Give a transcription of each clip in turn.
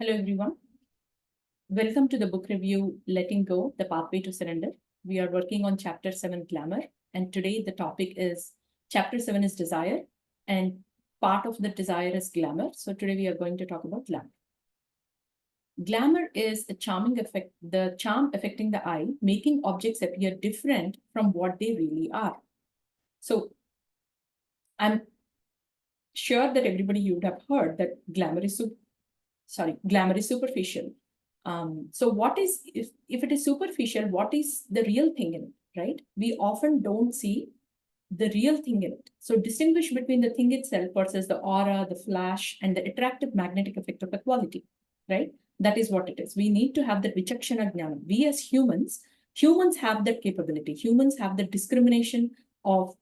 Hello, everyone. Welcome to the book review, Letting Go, The Pathway to Surrender. We are working on Chapter 7, Glamour. And today the topic is, Chapter 7 is Desire. And part of the desire is Glamour. So today we are going to talk about Glamour. Glamour is a charming effect, the charm affecting the eye, making objects appear different from what they really are. So I'm sure that everybody you would have heard that glamour is superficial. So what is, if it is superficial, what is the real thing in it, right? We often don't see the real thing in it. So distinguish between the thing itself versus the aura, the flash, and the attractive magnetic effect of the quality, right? That is what it is. We need to have the vichakshana jnana. We as humans have that capability. Humans have the discrimination of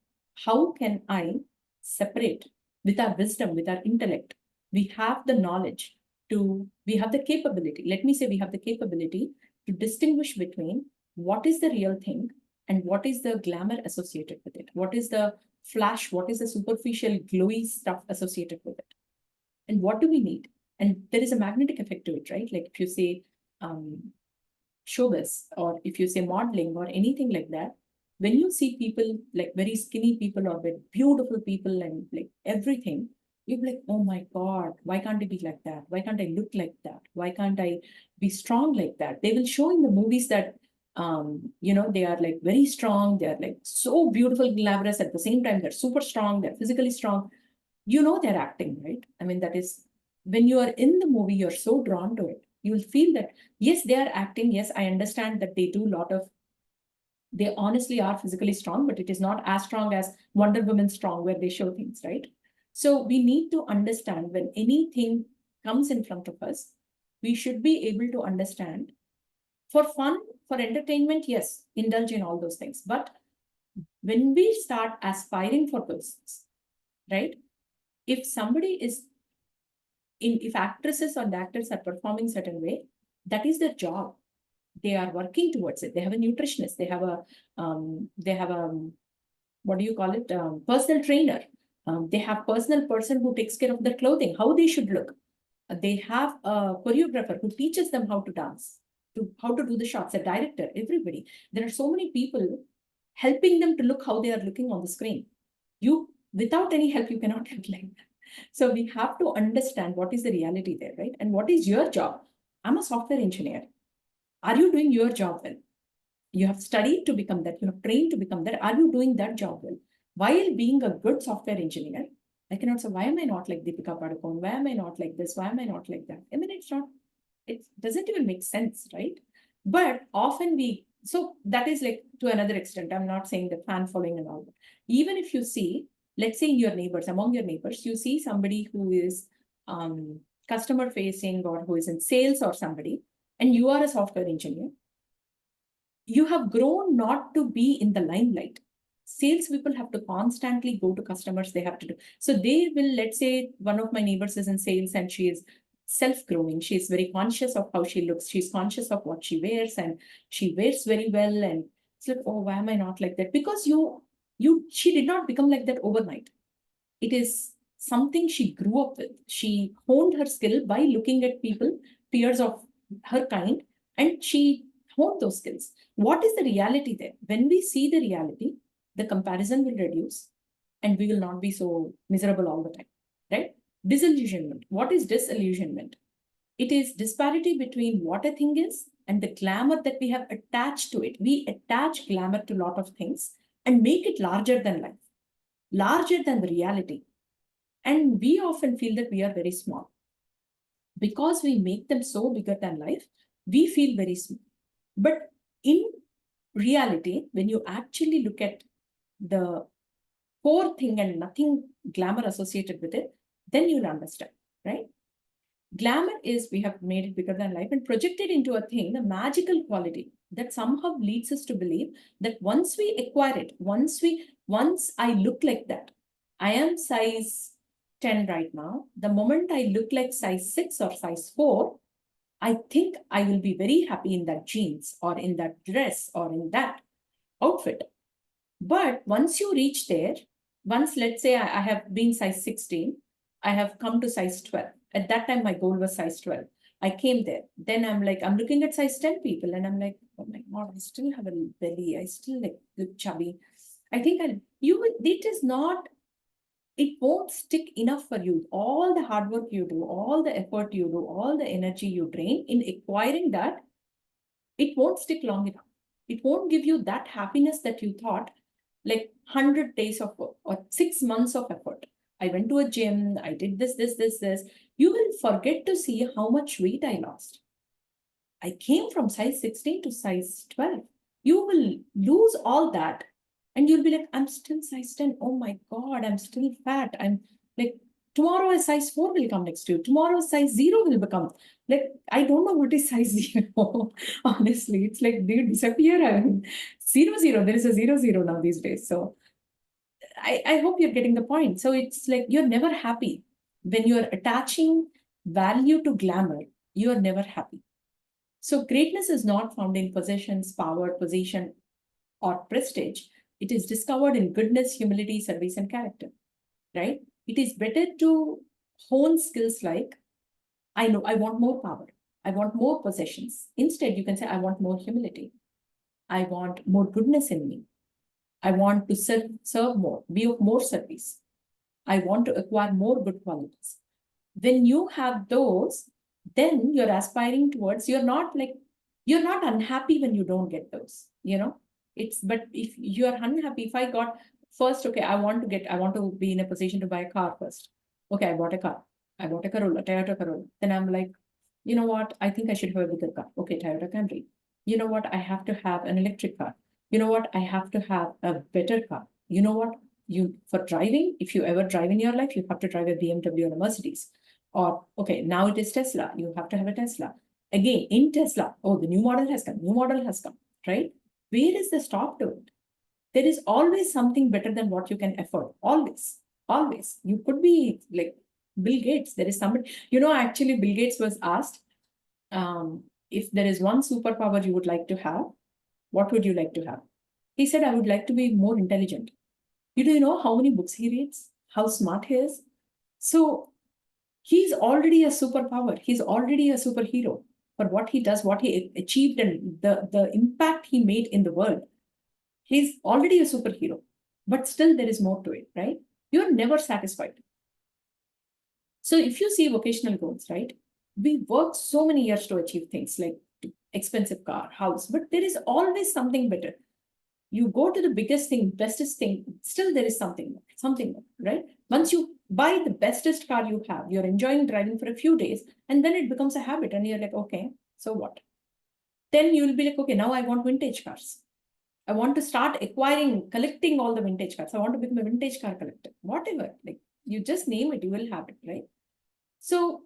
how can I separate with our wisdom, with our intellect. We have the knowledge we have the capability, let me say we have the capability to distinguish between what is the real thing and what is the glamour associated with it. What is the flash? What is the superficial glowy stuff associated with it? And what do we need? And there is a magnetic effect to it, right? Like if you say showbiz, or if you say modeling or anything like that, when you see people like very skinny people or very beautiful people and like everything, you're like, oh my God, why can't I be like that? Why can't I look like that? Why can't I be strong like that? They will show in the movies that, they are like very strong. They are like so beautiful, glamorous. At the same time, they're super strong. They're physically strong. They're acting, right? I mean, that is when you are in the movie, you're so drawn to it. You will feel that, yes, they are acting. Yes, I understand that they do a lot of, they honestly are physically strong, but it is not as strong as Wonder Woman strong, where they show things, right? So we need to understand when anything comes in front of us, we should be able to understand for fun, for entertainment, yes, indulge in all those things. But when we start aspiring for those things, right? If somebody is if actresses or actors are performing certain way, that is their job. They are working towards it. They have a nutritionist. They have a what do you call it? Personal trainer. They have personal person who takes care of their clothing, how they should look. They have a choreographer who teaches them how to dance, to how to do the shots. A director, everybody. There are so many people helping them to look how they are looking on the screen. You, without any help, you cannot look like that. So we have to understand what is the reality there, right? And what is your job? I'm a software engineer. Are you doing your job well? You have studied to become that, you have trained to become that. Are you doing that job well? While being a good software engineer, I cannot say, why am I not like Deepika Padukone? Why am I not like this? Why am I not like that? I mean, it doesn't even make sense, right? But often so that is like to another extent. I'm not saying the fan following and all that. Even if you see, let's say in your neighbors, among your neighbors, you see somebody who is customer facing or who is in sales or somebody, and you are a software engineer, you have grown not to be in the limelight. Sales people have to constantly go to customers. They have to do. So they will, let's say one of my neighbors is in sales and she is self-grooming. She is very conscious of how she looks. She's conscious of what she wears and she wears very well. And it's like, oh, why am I not like that? Because she did not become like that overnight. It is something she grew up with. She honed her skill by looking at people, peers of her kind, and she honed those skills. What is the reality there? When we see the reality, the comparison will reduce and we will not be so miserable all the time, right? Disillusionment. What is disillusionment? It is disparity between what a thing is and the glamour that we have attached to it. We attach glamour to a lot of things and make it larger than life, larger than the reality. And we often feel that we are very small. Because we make them so bigger than life, we feel very small. But in reality, when you actually look at the core thing and nothing glamour associated with it, then you'll understand, right? Glamour is we have made it bigger than life and projected into a thing, a magical quality that somehow leads us to believe that once we acquire it, once I look like that, I am size 10 right now. The moment I look like size 6 or size 4, I think I will be very happy in that jeans or in that dress or in that outfit. But once you reach there, once let's say I have been size 16, I have come to size 12. At that time, my goal was size 12. I came there. Then I'm like, I'm looking at size 10 people and I'm like, oh my God, I still have a belly. I still like look chubby. I think it is not, it won't stick enough for you. All the hard work you do, all the effort you do, all the energy you drain in acquiring that, it won't stick long enough. It won't give you that happiness that you thought, like 100 days of work or 6 months of effort. I went to a gym, I did this. You will forget to see how much weight I lost. I came from size 16 to size 12. You will lose all that and you'll be like, I'm still size 10. Oh my God, I'm still fat. I'm like, tomorrow a size 4 will come next to you. Tomorrow size 0 will become. Like, I don't know what is size 0. Honestly, it's like, do you disappear? I mean, 0, 0. There is a 0, 0 now these days. So I hope you're getting the point. So it's like you're never happy. When you're attaching value to glamour, you're never happy. So greatness is not found in possessions, power, position, or prestige. It is discovered in goodness, humility, service, and character, right? It is better to hone skills like, I know I want more power. I want more possessions. Instead, you can say, I want more humility. I want more goodness in me. I want to serve more, be of more service. I want to acquire more good qualities. When you have those, then you're aspiring towards, you're not unhappy when you don't get those, but if you're unhappy, if I got first, okay, I want to be in a position to buy a car first. Okay, I bought a car. I bought a Corolla, Toyota Corolla. Then I'm like, you know what? I think I should have a bigger car. Okay, Toyota Camry. You know what? I have to have an electric car. You know what? I have to have a better car. You know what? For driving, if you ever drive in your life, you have to drive a BMW or a Mercedes. Or, okay, now it is Tesla. You have to have a Tesla. Again, in Tesla, oh, the new model has come, right? Where is the stop to it? There is always something better than what you can afford. Always, always. You could be like Bill Gates. There is somebody, actually, Bill Gates was asked, if there is one superpower you would like to have, what would you like to have? He said, I would like to be more intelligent. Do you know how many books he reads? How smart he is? So he's already a superpower. He's already a superhero for what he does, what he achieved, and the impact he made in the world. He's already a superhero, but still there is more to it, right? You're never satisfied. So if you see vocational goals, right? We work so many years to achieve things like expensive car, house, but there is always something better. You go to the biggest thing, bestest thing, still there is something, right? Once you buy the bestest car you have, you're enjoying driving for a few days, and then it becomes a habit, and you're like, okay, so what? Then you'll be like, okay, now I want vintage cars. I want to start collecting all the vintage cars. I want to become a vintage car collector. Whatever, like you just name it, you will have it, right? So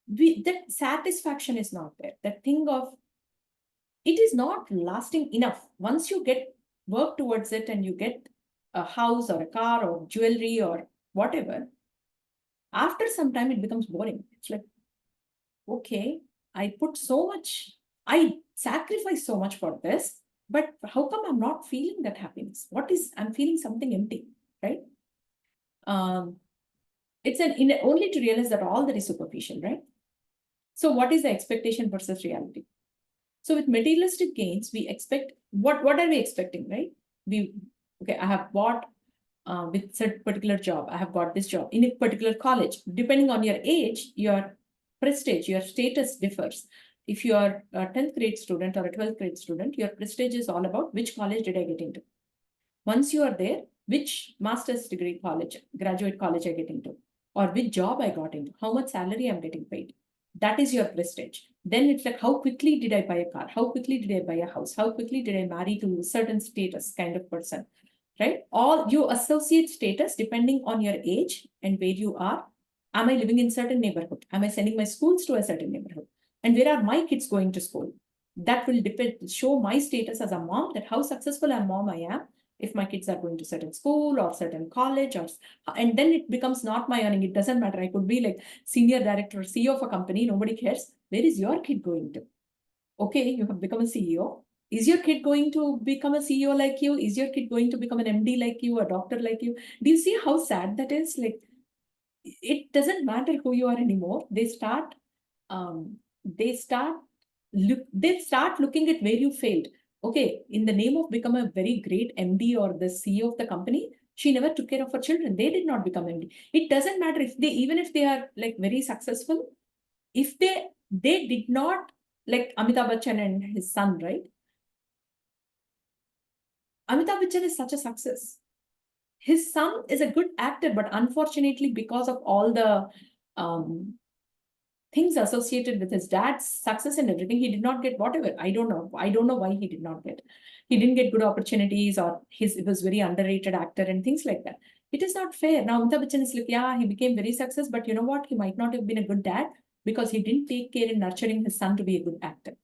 that satisfaction is not there. That thing of it is not lasting enough. Once you get work towards it and you get a house or a car or jewelry or whatever, after some time it becomes boring. It's like, okay, I put so much, I sacrifice so much for this, but how come I'm not feeling that happiness? I'm feeling something empty, right? Um, only to realize that all that is superficial, right? So what is the expectation versus reality? So with materialistic gains, we expect what are we expecting, right? I have bought with a particular job. I have got this job in a particular college. Depending on your age, your prestige, your status differs. If you are a 10th grade student or a 12th grade student, your prestige is all about which college did I get into. Once you are there, which master's degree college, graduate college I get into, or which job I got into, how much salary I'm getting paid. That is your prestige. Then it's like, how quickly did I buy a car? How quickly did I buy a house? How quickly did I marry to a certain status kind of person? Right? All you associate status depending on your age and where you are. Am I living in certain neighborhood? Am I sending my schools to a certain neighborhood? And where are my kids going to school? That will show my status as a mom, that how successful a mom I am if my kids are going to certain school or certain college, and then it becomes not my earning. It doesn't matter. I could be like senior director, CEO of a company. Nobody cares. Where is your kid going to? Okay, you have become a CEO. Is your kid going to become a CEO like you? Is your kid going to become an MD like you, a doctor like you? Do you see how sad that is? Like, it doesn't matter who you are anymore. They start they start looking at where you failed. Okay, in the name of become a very great MD or the CEO of the company, she never took care of her children. They did not become MD. It doesn't matter if they, even if they are like very successful, if they did not, like Amitabh Bachchan and his son, right? Amitabh Bachchan is such a success. His son is a good actor, but unfortunately, because of all the um, things associated with his dad's success and everything, he did not get whatever. I don't know. I don't know why he did not get. He didn't get good opportunities, or he was very underrated actor and things like that. It is not fair. Now, Amitabh Bachchan is like, yeah, he became very success, but you know what? He might not have been a good dad because he didn't take care in nurturing his son to be a good actor.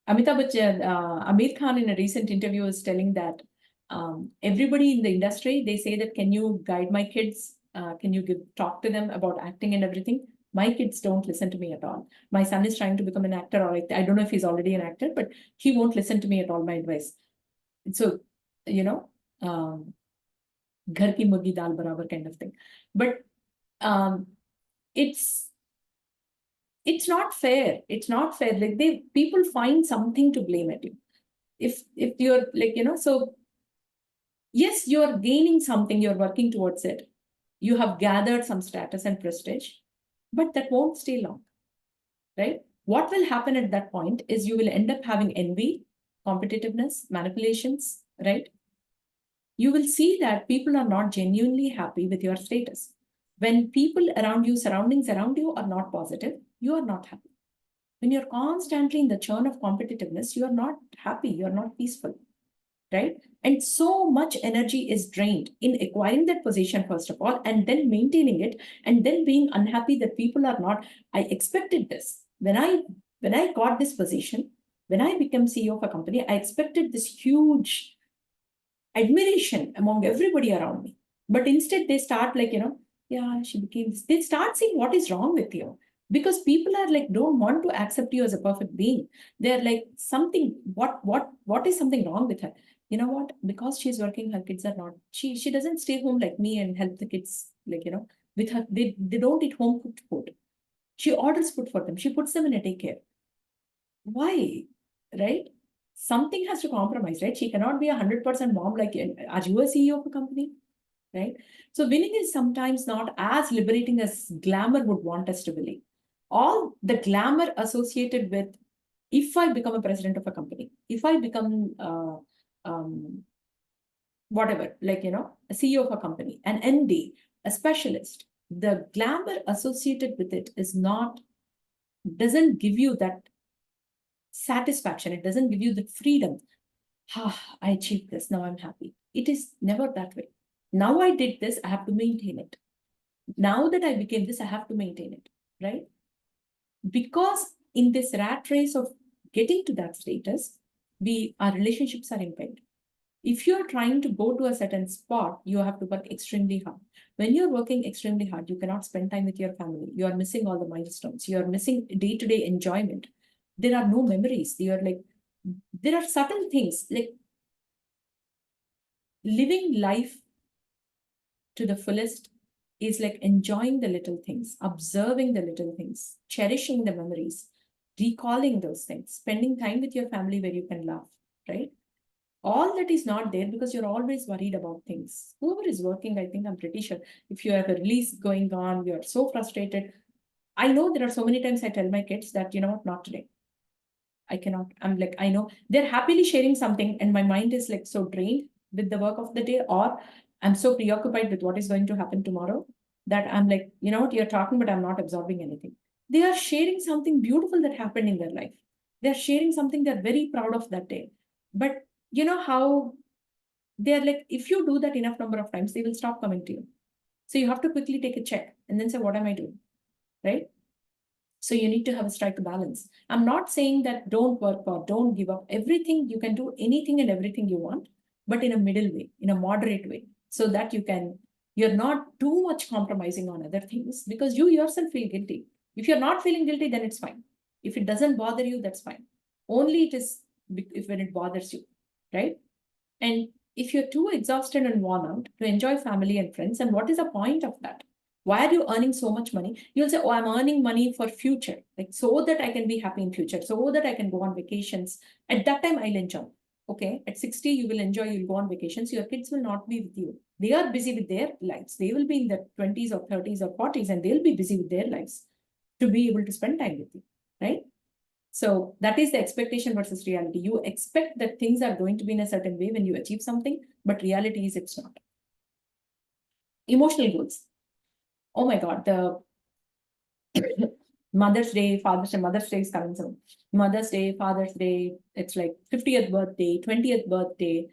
Amitabh Bachchan, Amir Khan in a recent interview was telling that everybody in the industry, they say that, can you guide my kids? Can you talk to them about acting and everything? My kids don't listen to me at all. My son is trying to become an actor, or I don't know if he's already an actor, but he won't listen to me at all, my advice. So, you know, ghar ki murgi dal barabar kind of thing. But um, it's it's not fair. It's not fair. Like people find something to blame at you. If you're like, so yes, you're gaining something, you're working towards it. You have gathered some status and prestige, but that won't stay long, right? What will happen at that point is you will end up having envy, competitiveness, manipulations, right? You will see that people are not genuinely happy with your status. When people around you, surroundings around you are not positive, you are not happy. When you're constantly in the churn of competitiveness, you're not happy, you're not peaceful, right? And so much energy is drained in acquiring that position, first of all, and then maintaining it, and then being unhappy that people are not. I expected this. When I got this position, when I became CEO of a company, I expected this huge admiration among everybody around me. But instead, they start like, yeah, she became this. They start seeing what is wrong with you, because people are like, don't want to accept you as a perfect being. They're like, something, what is something wrong with her? You know what? Because she's working, her kids are not, she doesn't stay home like me and help the kids, like, with her, they don't eat home cooked food. She orders food for them. She puts them in a daycare. Why? Right? Something has to compromise, right? She cannot be 100% mom, like, are you a CEO of a company? Right? So winning is sometimes not as liberating as glamour would want us to believe. All the glamour associated with, if I become a president of a company, if I become whatever, like, a CEO of a company, an MD, a specialist, the glamour associated with it is not, doesn't give you that satisfaction. It doesn't give you the freedom. Ah, I achieved this. Now I'm happy. It is never that way. Now I did this, I have to maintain it. Now that I became this, I have to maintain it, right? Because in this rat race of getting to that status, our relationships are impaired. If you're trying to go to a certain spot, you have to work extremely hard. When you're working extremely hard, you cannot spend time with your family. You are missing all the milestones. You are missing day-to-day enjoyment. There are no memories. There are certain things like living life to the fullest is like enjoying the little things, observing the little things, cherishing the memories, recalling those things, spending time with your family where you can laugh, right? All that is not there because you're always worried about things. Whoever is working, I think, I'm pretty sure, if you have a release going on, you're so frustrated. I know there are so many times I tell my kids that, you know what, not today. I cannot. I'm like, I know they're happily sharing something, and my mind is like so drained with the work of the day, or I'm so preoccupied with what is going to happen tomorrow that I'm like, you know what, you're talking, but I'm not absorbing anything. They are sharing something beautiful that happened in their life. They're sharing something they're very proud of that day. But you know how they're like, if you do that enough number of times, they will stop coming to you. So you have to quickly take a check and then say, what am I doing? Right? So you need to have a strike balance. I'm not saying that don't work or don't give up. Everything you can do, anything and everything you want, but in a middle way, in a moderate way, so that you're not too much compromising on other things because you yourself feel guilty. If you're not feeling guilty, then it's fine. If it doesn't bother you, that's fine. Only it is if when it bothers you, right? And if you're too exhausted and worn out to enjoy family and friends, and what is the point of that? Why are you earning so much money? You'll say, oh, I'm earning money for future, like so that I can be happy in future, so that I can go on vacations. At that time, I'll enjoy. Okay, at 60, you will enjoy, you'll go on vacations. Your kids will not be with you. They are busy with their lives. They will be in their 20s or 30s or 40s, and they'll be busy with their lives to be able to spend time with you, right? So that is the expectation versus reality. You expect that things are going to be in a certain way when you achieve something, but reality is it's not. Emotional goals. Oh my God, the Mother's Day, Father's Day, Mother's Day is coming soon. Mother's Day, Father's Day, it's like 50th birthday, 20th birthday.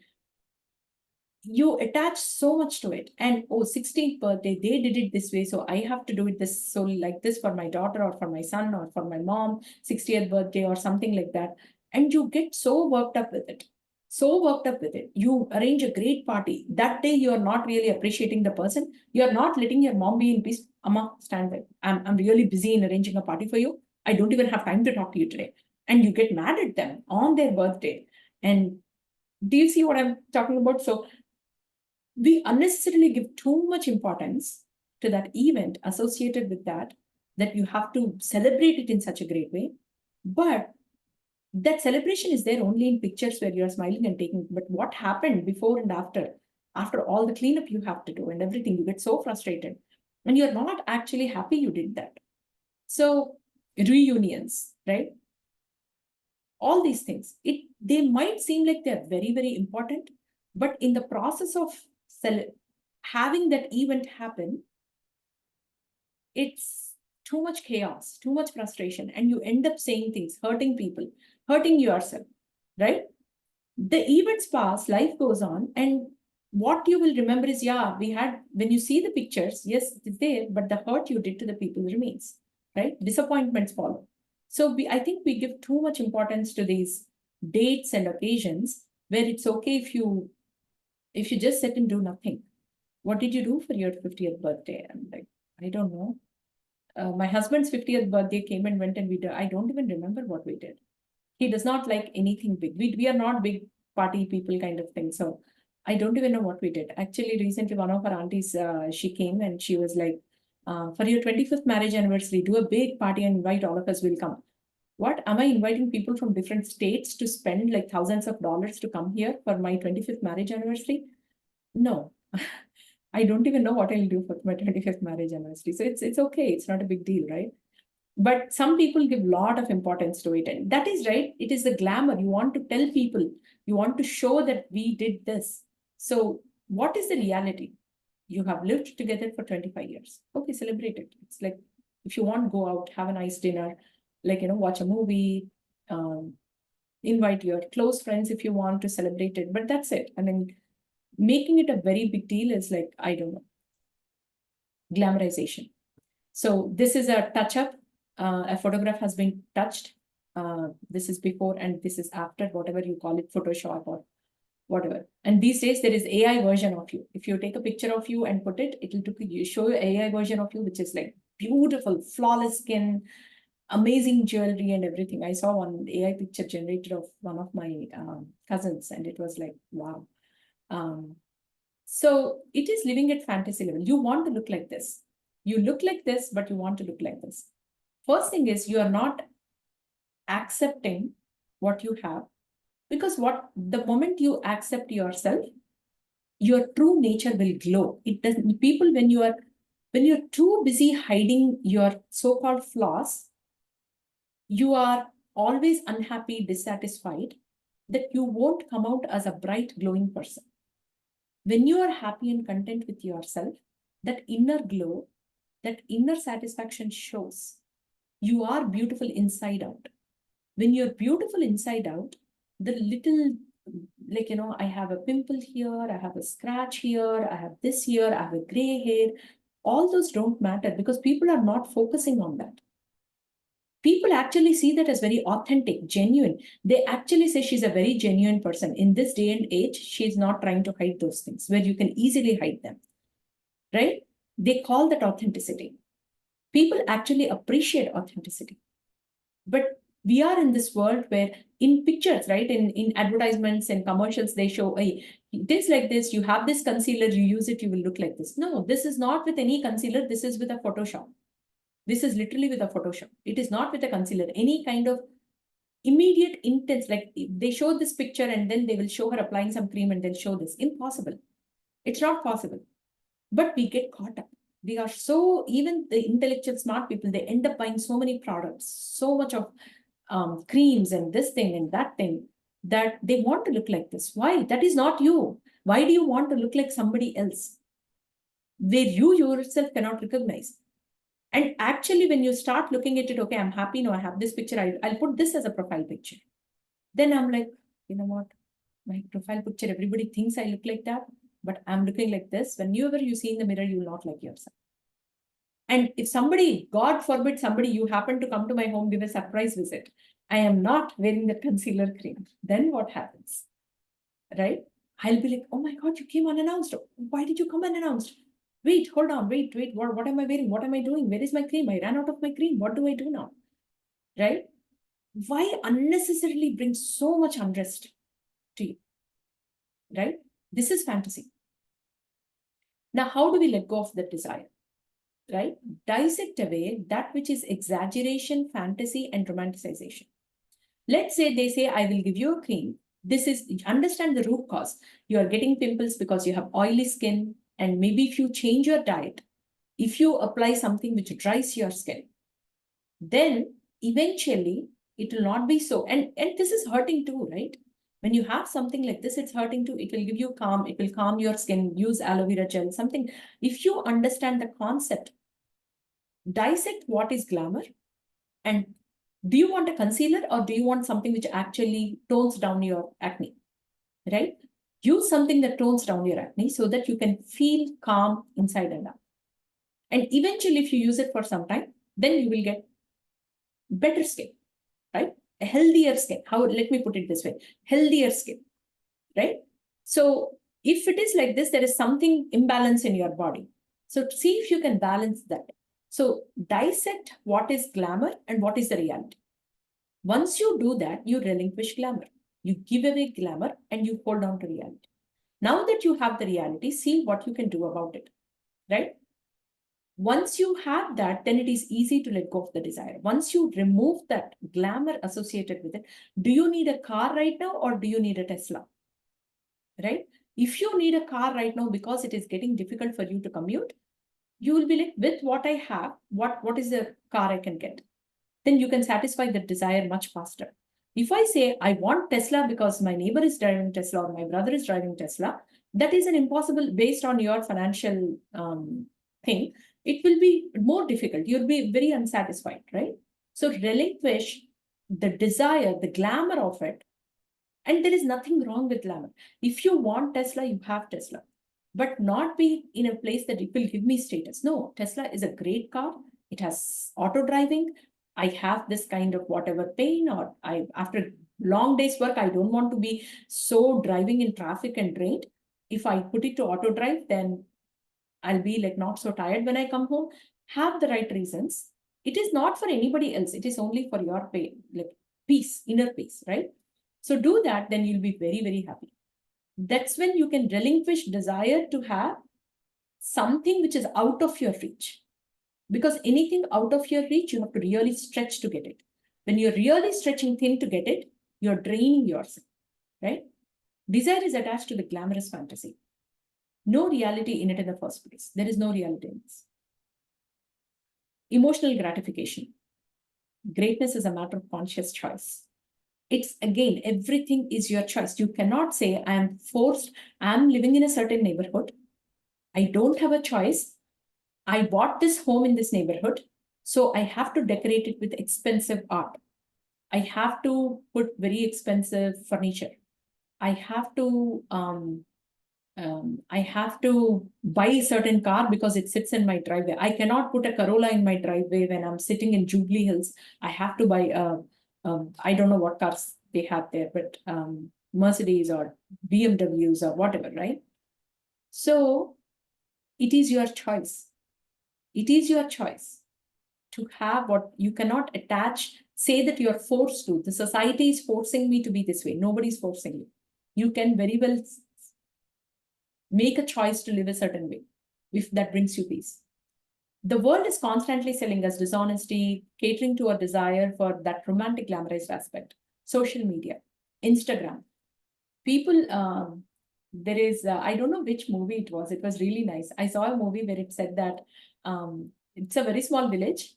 You attach so much to it. And oh, 16th birthday, they did it this way, so I have to do it this, so like this for my daughter or for my son or for my mom, 60th birthday or something like that. And you get so worked up with it. So worked up with it. You arrange a great party. That day, you are not really appreciating the person. You are not letting your mom be in peace. Amma, stand there. I'm really busy in arranging a party for you. I don't even have time to talk to you today. And you get mad at them on their birthday. And do you see what I'm talking about? So we unnecessarily give too much importance to that event associated with that, that you have to celebrate it in such a great way. But that celebration is there only in pictures where you're smiling and taking, but what happened before and after all the cleanup you have to do and everything, you get so frustrated and you're not actually happy you did that. So reunions, right? All these things, they might seem like they're very, very important, but in the process of having that event happen, it's too much chaos, too much frustration, and you end up saying things, hurting people, hurting yourself, right? The events pass, life goes on, and what you will remember is, yeah, we had, when you see the pictures, yes, it's there, but the hurt you did to the people remains, right? Disappointments follow. So I think we give too much importance to these dates and occasions where it's okay if you just sit and do nothing. What did you do for your 50th birthday? I'm like, I don't know. My husband's 50th birthday came and went, and I don't even remember what we did. He does not like anything big. We are not big party people kind of thing. So I don't even know what we did. Actually, recently, one of our aunties, she came and she was like, for your 25th marriage anniversary, do a big party and invite all of us, will come. What? Am I inviting people from different states to spend like thousands of dollars to come here for my 25th marriage anniversary? No. I don't even know what I'll do for my 25th marriage anniversary. So it's okay. It's not a big deal, right? But some people give a lot of importance to it. And that is right. It is the glamour. You want to tell people, you want to show that we did this. So what is the reality? You have lived together for 25 years. Okay, celebrate it. It's like, if you want, go out, have a nice dinner, like, watch a movie, invite your close friends if you want to celebrate it. But that's it. I mean, making it a very big deal is like, I don't know, glamorization. So this is a touch-up. A photograph has been touched. This is before and this is after, whatever you call it, Photoshop or whatever. And these days there is AI version of you. If you take a picture of you and put it, it'll show you AI version of you, which is like beautiful, flawless skin, amazing jewelry and everything. I saw one AI picture generated of one of my cousins, and it was like, wow. So it is living at fantasy level. You want to look like this. You look like this, but you want to look like this. First thing is, you are not accepting what you have, because the moment you accept yourself, your true nature will glow. It doesn't, people, when you're too busy hiding your so-called flaws, you are always unhappy, dissatisfied, that you won't come out as a bright, glowing person. When you are happy and content with yourself, that inner glow, that inner satisfaction shows. You are beautiful inside out. When you're beautiful inside out, the little, like, I have a pimple here, I have a scratch here, I have this here, I have a gray hair, all those don't matter because people are not focusing on that. People actually see that as very authentic, genuine. They actually say she's a very genuine person. In this day and age, she's not trying to hide those things where you can easily hide them, right? They call that authenticity. People actually appreciate authenticity. But We are in this world where in pictures, right, in advertisements and commercials, they show, hey, it is like this, you have this concealer, you use it, you will look like this. No, this is not with any concealer, this is with a Photoshop. This is literally with a Photoshop. It is not with a concealer. Any kind of immediate intense, like they show this picture and then they will show her applying some cream and they'll show this. Impossible. It's not possible. But we get caught up. We are so, even the intellectual smart people, they end up buying so many products, so much of creams and this thing and that thing, that they want to look like this. Why? That is not you. Why do you want to look like somebody else where you yourself cannot recognize? And actually, when you start looking at it, okay, I'm happy now, I have this picture, I'll put this as a profile picture. Then I'm like, you know what? My profile picture, everybody thinks I look like that, but I'm looking like this. Whenever you see in the mirror, you will not like yourself. And if somebody, God forbid, somebody, you happen to come to my home, give a surprise visit, I am not wearing the concealer cream, then what happens? Right? I'll be like, oh my God, you came unannounced. Why did you come unannounced? Wait, hold on, wait, what am I wearing? What am I doing? Where is my cream? I ran out of my cream. What do I do now? Right? Why unnecessarily bring so much unrest to you? Right? This is fantasy. Now, how do we let go of that desire? Right? Dissect away that which is exaggeration, fantasy, and romanticization. Let's say they say, I will give you a cream. This is, understand the root cause. You are getting pimples because you have oily skin, and maybe if you change your diet, if you apply something which dries your skin, then eventually it will not be so. And this is hurting too, right? When you have something like this, it's hurting too. It will give you calm, it will calm your skin, use aloe vera gel, something. If you understand the concept, dissect what is glamour, and do you want a concealer or do you want something which actually tones down your acne, right? Use something that tones down your acne so that you can feel calm inside and out. And eventually, if you use it for some time, then you will get better skin, right? A healthier skin. How, let me put it this way, healthier skin, right? So if it is like this, there is something imbalance in your body. So see if you can balance that. So dissect what is glamour and what is the reality. Once you do that, you relinquish glamour. You give away glamour and you hold on to reality. Now that you have the reality, see what you can do about it, right? Once you have that, then it is easy to let go of the desire. Once you remove that glamour associated with it, do you need a car right now or do you need a Tesla? Right? If you need a car right now because it is getting difficult for you to commute, you will be like, with what I have, what is the car I can get? Then you can satisfy the desire much faster. If I say I want Tesla because my neighbor is driving Tesla or my brother is driving Tesla, that is an impossible based on your financial thing. It will be more difficult. You'll be very unsatisfied, right? So relinquish the desire, the glamour of it. And there is nothing wrong with glamour. If you want Tesla, you have Tesla, but not be in a place that it will give me status. No, Tesla is a great car. It has auto driving. I have this kind of whatever pain, or I, after long day's work, I don't want to be so driving in traffic and drained. If I put it to auto drive, then I'll be like not so tired when I come home. Have the right reasons. It is not for anybody else. It is only for your pain, like peace, inner peace, right? So do that, then you'll be very, very happy. That's when you can relinquish desire to have something which is out of your reach. Because anything out of your reach, you have to really stretch to get it. When you're really stretching thin to get it, you're draining yourself, right? Desire is attached to the glamorous fantasy. No reality in it in the first place. There is no reality in this. Emotional gratification. Greatness is a matter of conscious choice. It's again, everything is your choice. You cannot say, I am forced, I'm living in a certain neighborhood. I don't have a choice. I bought this home in this neighborhood, so I have to decorate it with expensive art. I have to put very expensive furniture. I have to buy a certain car because it sits in my driveway. I cannot put a Corolla in my driveway when I'm sitting in Jubilee Hills. I have to buy I don't know what cars they have there, but Mercedes or BMWs or whatever, right? So it is your choice. It is your choice to have what you cannot attach say that you're forced to. The society is forcing me to be this way. Nobody's forcing you. You can very well make a choice to live a certain way if that brings you peace. The world is constantly selling us dishonesty, catering to our desire for that romantic glamorized aspect. Social media, Instagram. People, there is, I don't know which movie it was. It was really nice. I saw a movie where it said that it's a very small village.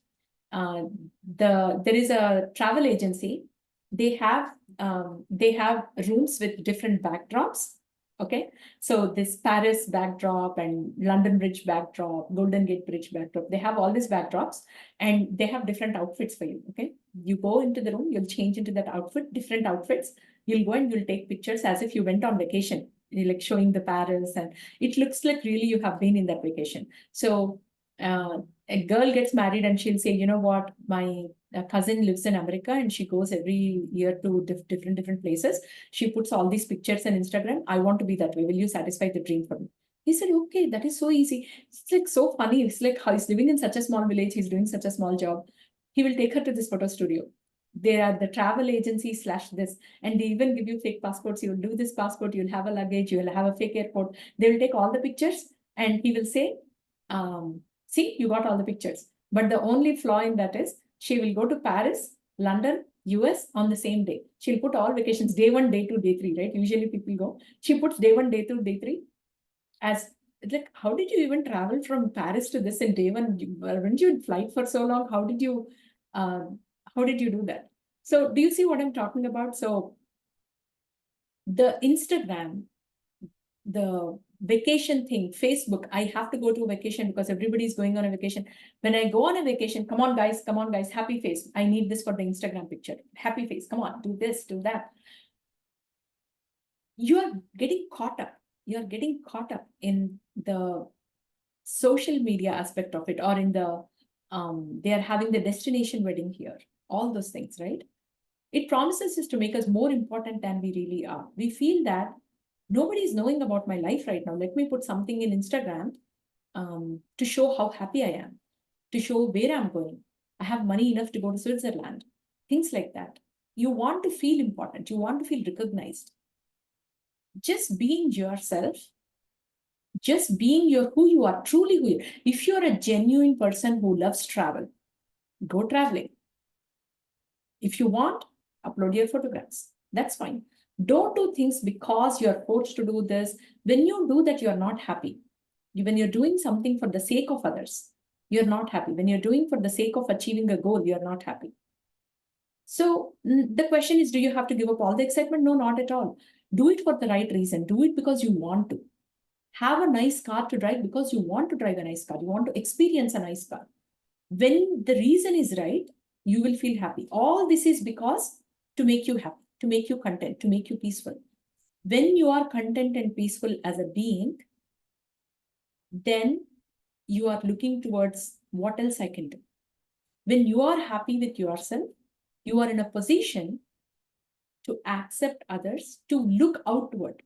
There is a travel agency. They have rooms with different backdrops. Okay, so this Paris backdrop and London Bridge backdrop, Golden Gate Bridge backdrop, they have all these backdrops and they have different outfits for you. Okay, you go into the room, you'll change into that outfit, different outfits. You'll go and you'll take pictures as if you went on vacation. You're like showing the Paris, and it looks like really you have been in that vacation. So a girl gets married and she'll say, you know what, my cousin lives in America and she goes every year to different places. She puts all these pictures on Instagram. I want to be that way. Will you satisfy the dream for me? He said, okay, that is so easy. It's like so funny. It's like how he's living in such a small village. He's doing such a small job. He will take her to this photo studio. They are the travel agency slash this, and they even give you fake passports. You will do this passport, you'll have a luggage, you will have a fake airport. They will take all the pictures and he will say, see, you got all the pictures. But the only flaw in that is she will go to Paris, London, US on the same day. She'll put all vacations, day 1, day 2, day 3, right? Usually people go. She puts day 1, day 2, day 3 as like, how did you even travel from Paris to this in day 1? Weren't you in flight for so long? How did you do that? So do you see what I'm talking about? So the Instagram, the vacation thing, Facebook, I have to go to a vacation because everybody's going on a vacation. When I go on a vacation, come on guys, happy face. I need this for the Instagram picture. Happy face, come on, do this, do that. You are getting caught up. You're getting caught up in the social media aspect of it, or in the, they are having the destination wedding here, all those things, right? It promises us to make us more important than we really are. We feel that nobody is knowing about my life right now. Let me put something in Instagram to show how happy I am, to show where I'm going. I have money enough to go to Switzerland, things like that. You want to feel important. You want to feel recognized. Just being yourself, just being who you are, truly who you are. If you're a genuine person who loves travel, go traveling. If you want, upload your photographs. That's fine. Don't do things because you're forced to do this. When you do that, you're not happy. When you're doing something for the sake of others, you're not happy. When you're doing for the sake of achieving a goal, you're not happy. So the question is, do you have to give up all the excitement? No, not at all. Do it for the right reason. Do it because you want to. Have a nice car to drive because you want to drive a nice car. You want to experience a nice car. When the reason is right, you will feel happy. All this is because to make you happy, to make you content, to make you peaceful. When you are content and peaceful as a being, then you are looking towards what else I can do. When you are happy with yourself, you are in a position to accept others, to look outward.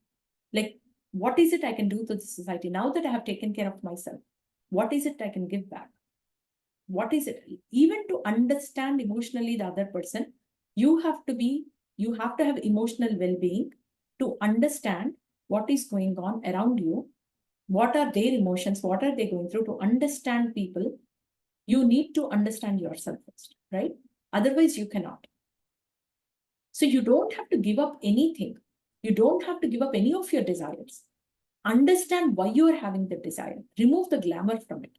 Like, what is it I can do to the society now that I have taken care of myself? What is it I can give back? What is it? Even to understand emotionally the other person, you have to have emotional well-being to understand what is going on around you. What are their emotions? What are they going through? To understand people, you need to understand yourself first, right? Otherwise, you cannot. So you don't have to give up anything. You don't have to give up any of your desires. Understand why you are having the desire. Remove the glamour from it.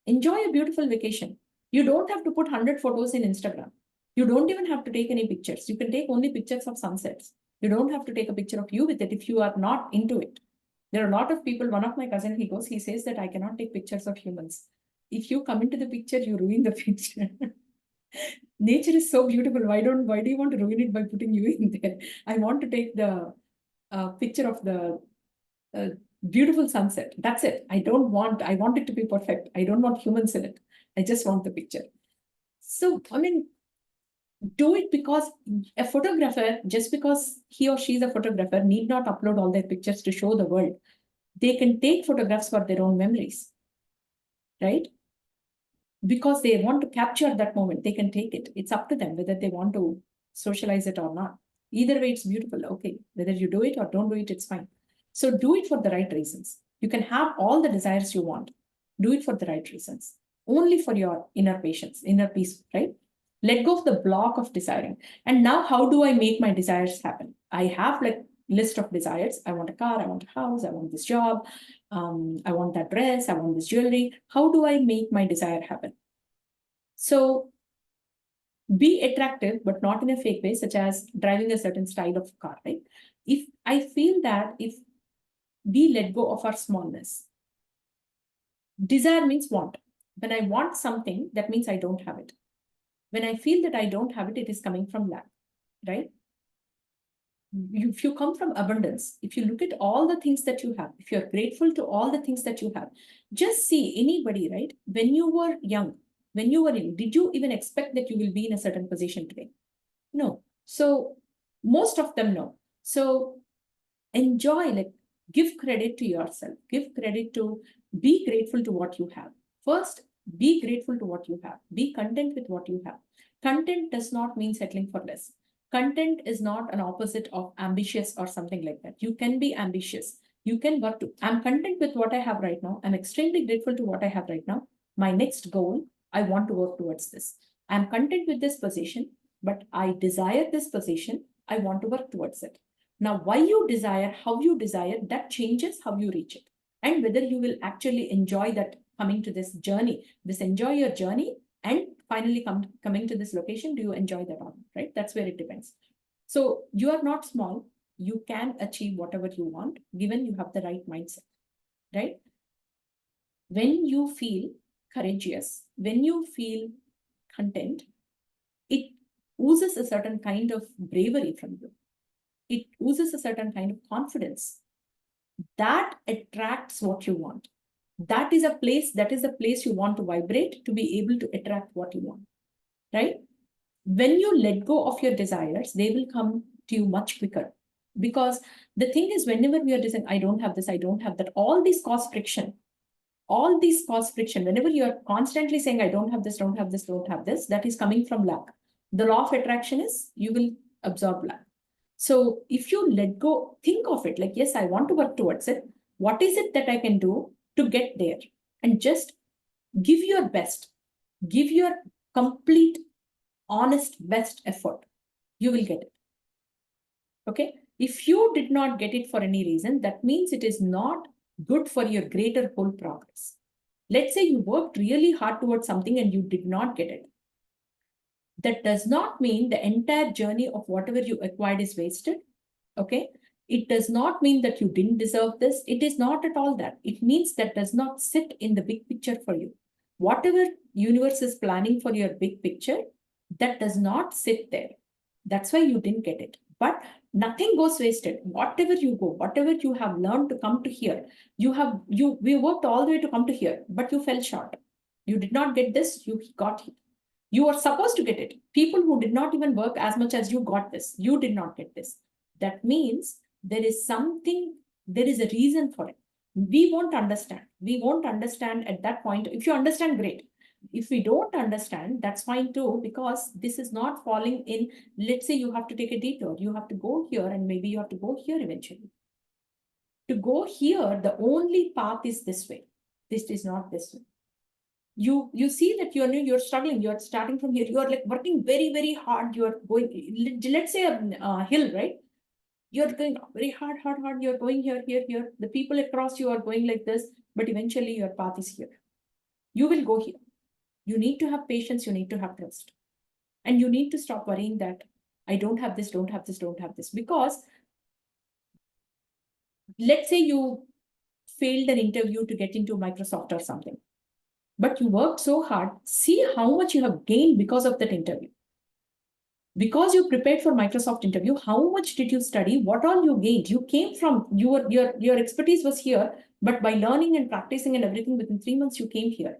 Enjoy a beautiful vacation. You don't have to put 100 photos in Instagram. You don't even have to take any pictures. You can take only pictures of sunsets. You don't have to take a picture of you with it if you are not into it. There are a lot of people. One of my cousin, he says that I cannot take pictures of humans. If you come into the picture, you ruin the picture. Nature is so beautiful. Why do you want to ruin it by putting you in there? I want to take the picture of the beautiful sunset. That's it. I want it to be perfect. I don't want humans in it. I just want the picture. So, I mean, do it because a photographer, just because he or she is a photographer, need not upload all their pictures to show the world. They can take photographs for their own memories, right? because they want to capture that moment. They can take it. It's up to them whether they want to socialize it or not. Either way, it's beautiful. Okay, whether you do it or don't do it, it's fine. So do it for the right reasons. You can have all the desires you want. Do it for the right reasons. Only for your inner patience, inner peace, right? Let go of the block of desiring. And now, how do I make my desires happen? I have like list of desires. I want a car, I want a house, I want this job, I want that dress, I want this jewelry. How do I make my desire happen? So be attractive, but not in a fake way, such as driving a certain style of car, right? If I feel that if we let go of our smallness, desire means want. When I want something, that means I don't have it. When I feel that I don't have it, it is coming from lack, right? If you come from abundance, if you look at all the things that you have, if you're grateful to all the things that you have, just see anybody, right? When you were young, did you even expect that you will be in a certain position today? No. So most of them know. So enjoy, like, give credit to yourself, give credit to, be grateful to what you have. First, be grateful to what you have, be content with what you have. Content does not mean settling for less. Content is not an opposite of ambitious or something like that. You can be ambitious, you can work to, I'm content with what I have right now, I'm extremely grateful to what I have right now. My next goal, I want to work towards this. I'm content with this position, but I desire this position, I want to work towards it. Now, why you desire, how you desire, that changes how you reach it. And whether you will actually enjoy that coming to this journey, enjoy your journey, and finally coming to this location, do you enjoy that or not, right? That's where it depends. So you are not small. You can achieve whatever you want, given you have the right mindset, right? When you feel courageous, when you feel content, it oozes a certain kind of bravery from you. It oozes a certain kind of confidence that attracts what you want. That is the place you want to vibrate to be able to attract what you want, right? When you let go of your desires, they will come to you much quicker. Because the thing is, whenever we are saying, I don't have this, I don't have that, all these cause friction. Whenever you are constantly saying, I don't have this, don't have this, don't have this, that is coming from lack. The law of attraction is you will absorb lack. So if you let go, think of it like, yes, I want to work towards it. What is it that I can do to get there? And just give your best, give your complete, honest, best effort. You will get it. Okay. If you did not get it for any reason, that means it is not good for your greater whole progress. Let's say you worked really hard towards something and you did not get it. That does not mean the entire journey of whatever you acquired is wasted. Okay. It does not mean that you didn't deserve this. It is not at all that. It means that does not sit in the big picture for you. Whatever universe is planning for your big picture, that does not sit there. That's why you didn't get it. But nothing goes wasted. Whatever you go, whatever you have learned to come to here, we worked all the way to come to here, but you fell short. You did not get this, you got here. You are supposed to get it. People who did not even work as much as you got this, you did not get this. That means there is something, there is a reason for it. We won't understand. We won't understand at that point. If you understand, great. If we don't understand, that's fine too, because this is not falling in, let's say you have to take a detour. You have to go here and maybe you have to go here eventually. To go here, the only path is this way. This is not this way. You see that you're struggling, you're starting from here, you're like working very hard, you're going, let's say a hill, right? You're going very hard, you're going here, the people across you are going like this, but eventually your path is here. You will go here. You need to have patience, you need to have trust, and you need to stop worrying that I don't have this, don't have this, don't have this. Because let's say you failed an interview to get into Microsoft or something, but you worked so hard. See how much you have gained because of that interview. Because you prepared for Microsoft interview, how much did you study? What all you gained? You came from, your expertise was here, but by learning and practicing and everything, within 3 months, you came here.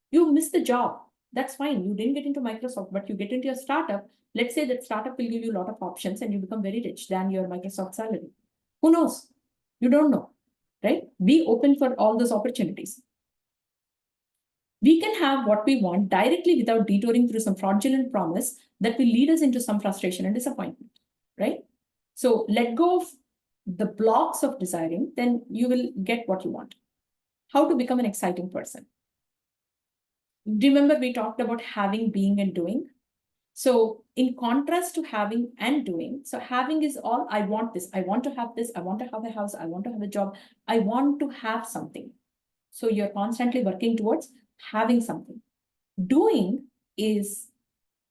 You missed the job. That's fine. You didn't get into Microsoft, but you get into a startup. Let's say that startup will give you a lot of options and you become very rich than your Microsoft salary. Who knows? You don't know, right? Be open for all those opportunities. We can have what we want directly without detouring through some fraudulent promise that will lead us into some frustration and disappointment, right? So let go of the blocks of desiring, then you will get what you want. How to become an exciting person? Remember, we talked about having, being, and doing. So in contrast to having and doing, so having is all, I want this, I want to have this, I want to have a house, I want to have a job, I want to have something. So you're constantly working towards having something. Doing is,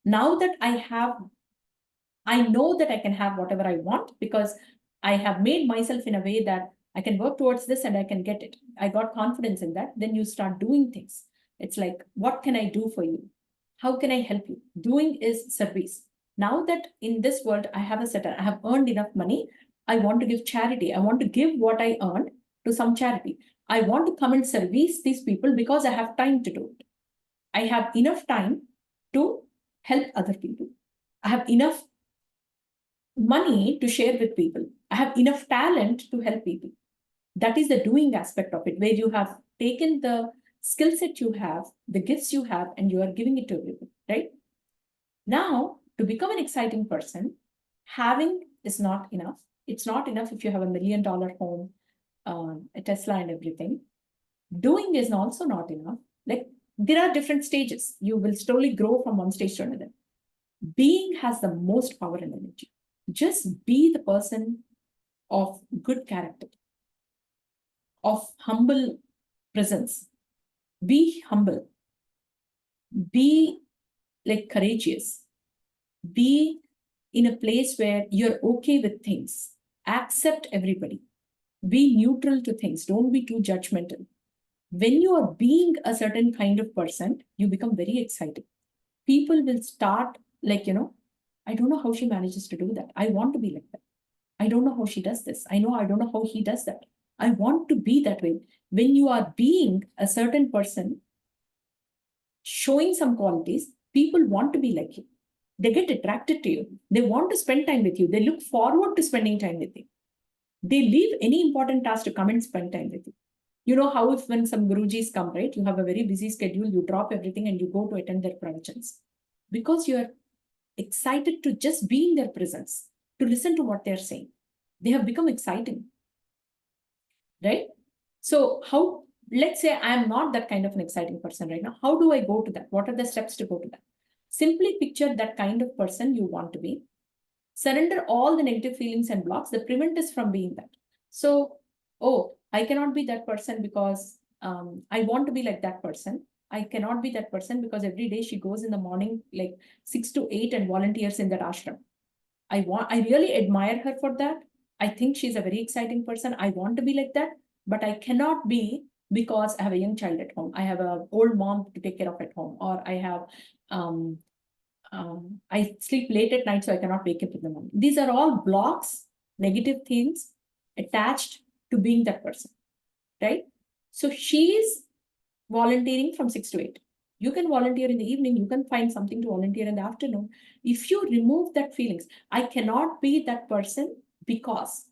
now that I know that I can have whatever I want because I have made myself in a way that I can work towards this and I can get it. I got confidence in that. Then you start doing things. It's like, what can I do for you? How can I help you? Doing is service. Now that in this world I have a setup, I have earned enough money, I want to give charity. I want to give what I earned to some charity. I want to come and service these people because I have time to do it. I have enough time to help other people. I have enough money to share with people. I have enough talent to help people. That is the doing aspect of it, where you have taken the skill set you have, the gifts you have, and you are giving it to everyone, right? Now, to become an exciting person, having is not enough. It's not enough if you have $1 million home, a Tesla, and everything. Doing is also not enough. Like, there are different stages. You will slowly grow from one stage to another. Being has the most power and energy. Just be the person of good character, of humble presence. Be humble, be like courageous, be in a place where you're okay with things, accept everybody, be neutral to things, don't be too judgmental. When you are being a certain kind of person, you become very excited. People will start like, I don't know how she manages to do that. I want to be like that. I don't know how she does this. I don't know how he does that. I want to be that way. When you are being a certain person, showing some qualities, people want to be like you. They get attracted to you. They want to spend time with you. They look forward to spending time with you. They leave any important task to come and spend time with you. You know how if when some gurujis come, right, you have a very busy schedule, you drop everything and you go to attend their pravachans. Because you're excited to just be in their presence, to listen to what they're saying. They have become exciting, right? So how, let's say I'm not that kind of an exciting person right now. How do I go to that? What are the steps to go to that? Simply picture that kind of person you want to be. Surrender all the negative feelings and blocks that prevent us from being that. So, oh, I cannot be that person because I want to be like that person. I cannot be that person because every day she goes in the morning like 6 to 8 and volunteers in that ashram. I really admire her for that. I think she's a very exciting person. I want to be like that, but I cannot be because I have a young child at home. I have an old mom to take care of at home, or um, I sleep late at night, so I cannot wake up in the morning. These are all blocks, negative things attached to being that person, right? So she is volunteering from 6 to 8. You can volunteer in the evening, you can find something to volunteer in the afternoon. If you remove that feelings, I cannot be that person because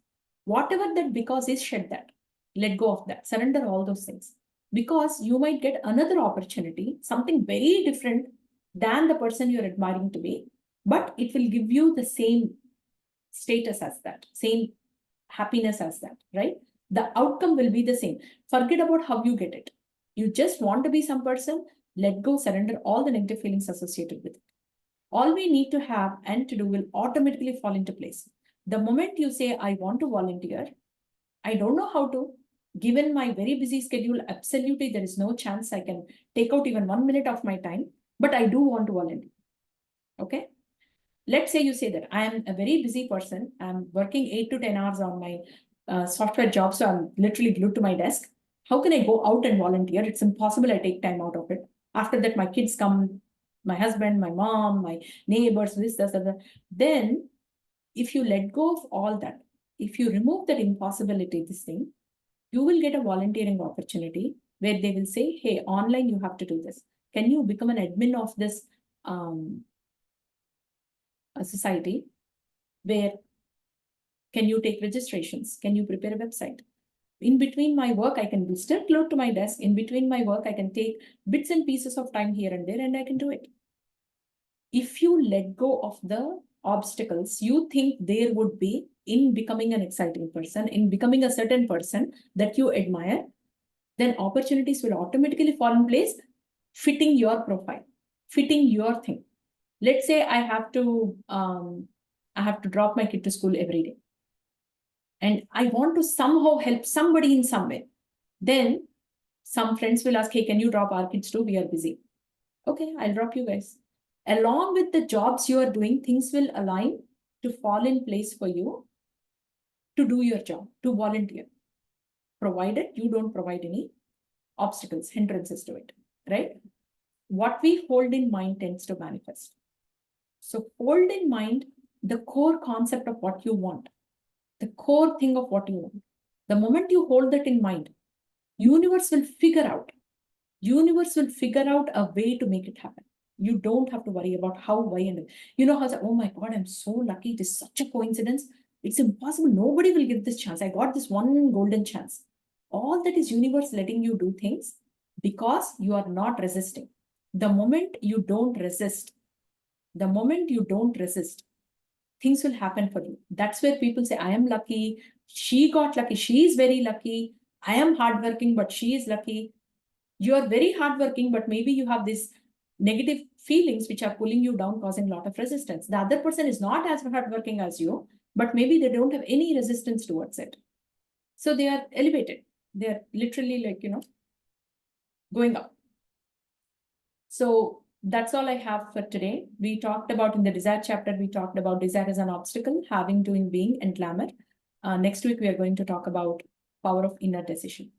whatever that because is, shed that, let go of that, surrender all those things. Because you might get another opportunity, something very different than the person you're admiring to be, but it will give you the same status as that, same happiness as that, right? The outcome will be the same. Forget about how you get it. You just want to be some person, let go, surrender all the negative feelings associated with it. All we need to have and to do will automatically fall into place. The moment you say, I want to volunteer, I don't know how to, given my very busy schedule, absolutely there is no chance I can take out even 1 minute of my time, but I do want to volunteer. Okay. Let's say you say that I am a very busy person. I'm working 8 to 10 hours on my software job. So I'm literally glued to my desk. How can I go out and volunteer? It's impossible. I take time out of it. After that, my kids come, my husband, my mom, my neighbors, this, that. Then if you let go of all that, if you remove that impossibility, this thing, you will get a volunteering opportunity where they will say, hey, online, you have to do this. Can you become an admin of this a society? Where can you take registrations? Can you prepare a website? In between my work, I can be still glued to my desk. In between my work, I can take bits and pieces of time here and there, and I can do it. If you let go of the obstacles you think there would be in becoming an exciting person, in becoming a certain person that you admire, then opportunities will automatically fall in place, fitting your profile, fitting your thing. Let's say I have to drop my kid to school every day, and I want to somehow help somebody in some way. Then some friends will ask, "Hey, can you drop our kids too? We are busy." Okay, I'll drop you guys. Along with the jobs you are doing, things will align to fall in place for you to do your job, to volunteer, provided you don't provide any obstacles, hindrances to it, right? What we hold in mind tends to manifest. So hold in mind the core concept of what you want, the core thing of what you want. The moment you hold that in mind, universe will figure out a way to make it happen. You don't have to worry about how, why, and how, oh my God, I'm so lucky. It is such a coincidence. It's impossible. Nobody will give this chance. I got this one golden chance. All that is universe letting you do things because you are not resisting. The moment you don't resist, things will happen for you. That's where people say, I am lucky. She got lucky. She is very lucky. I am hardworking, but she is lucky. You are very hardworking, but maybe you have these negative feelings which are pulling you down, causing a lot of resistance. The other person is not as hardworking as you, but maybe they don't have any resistance towards it. So they are elevated. They are literally going up. So that's all I have for today. We talked about, in the desire chapter, we talked about desire as an obstacle, having, doing, being, and glamour. Next week, we are going to talk about power of inner decision.